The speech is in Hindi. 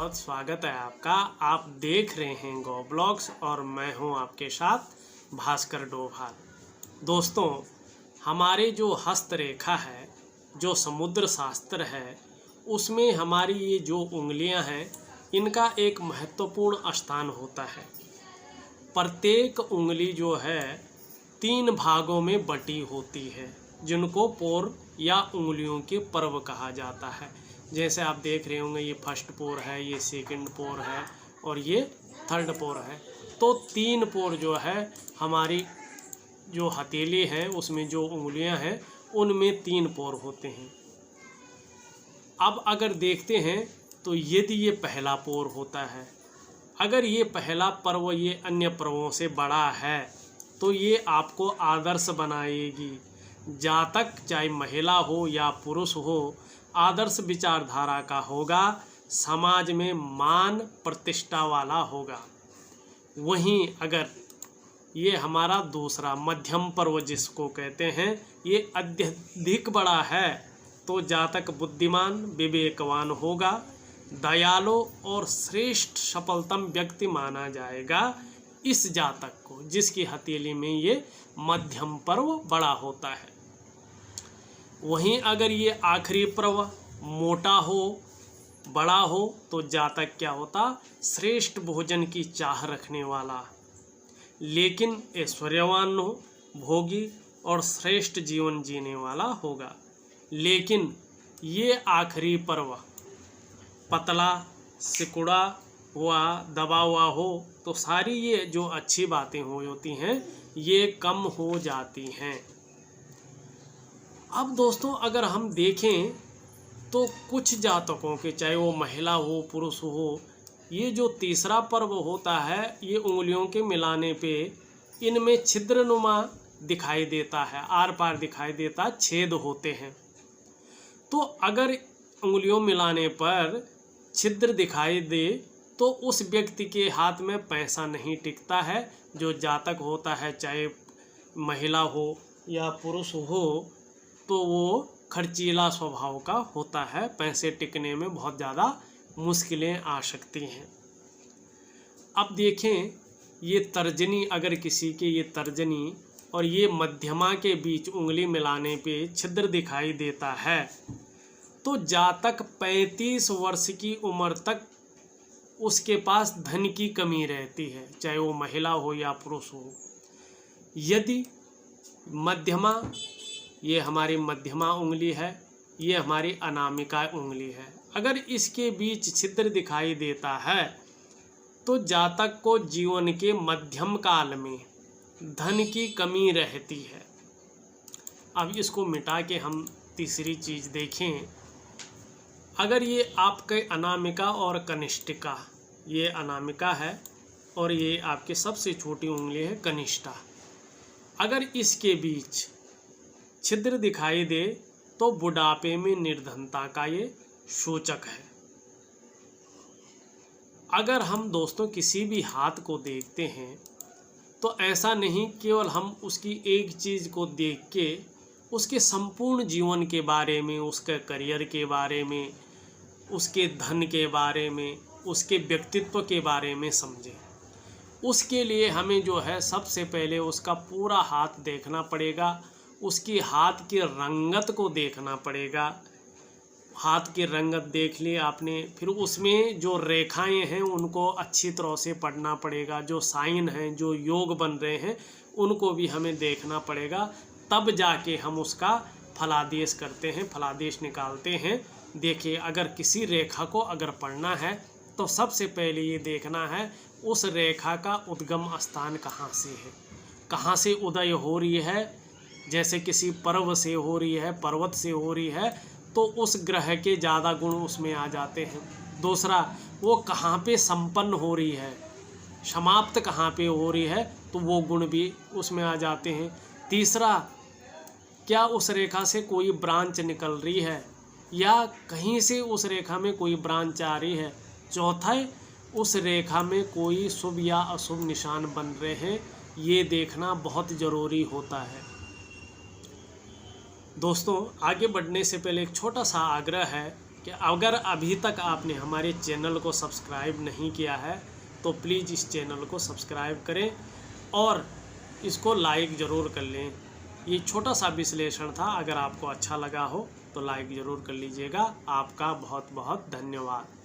बहुत स्वागत है आपका। आप देख रहे हैं गो ब्लॉग्स और मैं हूं आपके साथ भास्कर डोभाल। दोस्तों, हमारे जो हस्तरेखा है, जो समुद्र शास्त्र है, उसमें हमारी ये जो उंगलियां हैं, इनका एक महत्वपूर्ण स्थान होता है। प्रत्येक उंगली जो है 3 भागों में बटी होती है, जिनको पोर या उंगलियों के पर्व कहा जाता है। जैसे आप देख रहे होंगे, ये फर्स्ट पोर है, ये सेकंड पोर है और ये थर्ड पोर है। तो 3 पोर जो है हमारी जो हथेली है, उसमें जो उंगलियां हैं, उनमें 3 पोर होते हैं। अब अगर देखते हैं तो यदि ये पहला पोर होता है, अगर ये पहला पर्व ये अन्य पर्वों से बड़ा है तो ये आपको आदर्श बनाएगी। जातक चाहे महिला हो या पुरुष हो, आदर्श विचारधारा का होगा, समाज में मान प्रतिष्ठा वाला होगा। वहीं अगर ये हमारा दूसरा मध्यम पर्व जिसको कहते हैं, ये अत्यधिक बड़ा है तो जातक बुद्धिमान विवेकवान होगा, दयालु और श्रेष्ठ सफलतम व्यक्ति माना जाएगा इस जातक को, जिसकी हथेली में ये मध्यम पर्व बड़ा होता है। वहीं अगर ये आखिरी पर्व मोटा हो, बड़ा हो, तो जातक क्या होता? श्रेष्ठ भोजन की चाह रखने वाला, लेकिन ऐश्वर्यवान हो, भोगी और श्रेष्ठ जीवन जीने वाला होगा। लेकिन ये आखिरी पर्व पतला, सिकुड़ा हुआ, दबा हुआ हो तो सारी ये जो अच्छी बातें होती हैं, ये कम हो जाती हैं। अब दोस्तों, अगर हम देखें तो कुछ जातकों के, चाहे वो महिला हो पुरुष हो, ये जो तीसरा पर्व होता है, ये उंगलियों के मिलाने पे इनमें छिद्रनुमा दिखाई देता है, आर पार दिखाई देता, छेद होते हैं। तो अगर उंगलियों मिलाने पर छिद्र दिखाई दे तो उस व्यक्ति के हाथ में पैसा नहीं टिकता है। जो जातक होता है, चाहे महिला हो या पुरुष हो, तो वो खर्चीला स्वभाव का होता है, पैसे टिकने में बहुत ज़्यादा मुश्किलें आ सकती हैं। अब देखें, ये तर्जनी, अगर किसी के ये तर्जनी और ये मध्यमा के बीच उंगली मिलाने पे छिद्र दिखाई देता है तो जातक 35 वर्ष की उम्र तक उसके पास धन की कमी रहती है, चाहे वो महिला हो या पुरुष हो। यदि मध्यमा, ये हमारी मध्यमा उंगली है, ये हमारी अनामिका उंगली है, अगर इसके बीच छिद्र दिखाई देता है तो जातक को जीवन के मध्यम काल में धन की कमी रहती है। अब इसको मिटा के हम तीसरी चीज़ देखें। अगर ये आपके अनामिका और कनिष्ठिका, ये अनामिका है और ये आपकी सबसे छोटी उंगली है कनिष्ठा, अगर इसके बीच छिद्र दिखाई दे तो बुढ़ापे में निर्धनता का ये सूचक है। अगर हम दोस्तों किसी भी हाथ को देखते हैं तो ऐसा नहीं केवल हम उसकी एक चीज़ को देख के उसके संपूर्ण जीवन के बारे में, उसके करियर के बारे में, उसके धन के बारे में, उसके व्यक्तित्व के बारे में समझें। उसके लिए हमें जो है सबसे पहले उसका पूरा हाथ देखना पड़ेगा, उसकी हाथ की रंगत को देखना पड़ेगा। हाथ की रंगत देख ली आपने, फिर उसमें जो रेखाएं हैं उनको अच्छी तरह से पढ़ना पड़ेगा, जो साइन हैं, जो योग बन रहे हैं, उनको भी हमें देखना पड़ेगा। तब जाके हम उसका फलादेश करते हैं, फलादेश निकालते हैं। देखिए, अगर किसी रेखा को अगर पढ़ना है तो सबसे पहले ये देखना है उस रेखा का उद्गम स्थान कहाँ से है, कहाँ से उदय हो रही है। जैसे किसी पर्व से हो रही है, पर्वत से हो रही है, तो उस ग्रह के ज़्यादा गुण उसमें आ जाते हैं। दूसरा, वो कहाँ पे संपन्न हो रही है, समाप्त कहाँ पे हो रही है, तो वो गुण भी उसमें आ जाते हैं। तीसरा, क्या उस रेखा से कोई ब्रांच निकल रही है या कहीं से उस रेखा में कोई ब्रांच आ रही है। चौथा, उस रेखा में कोई शुभ या अशुभ निशान बन रहे हैं, ये देखना बहुत ज़रूरी होता है। दोस्तों, आगे बढ़ने से पहले एक छोटा सा आग्रह है कि अगर अभी तक आपने हमारे चैनल को सब्सक्राइब नहीं किया है तो प्लीज़ इस चैनल को सब्सक्राइब करें और इसको लाइक ज़रूर कर लें। ये छोटा सा विश्लेषण था, अगर आपको अच्छा लगा हो तो लाइक ज़रूर कर लीजिएगा। आपका बहुत बहुत धन्यवाद।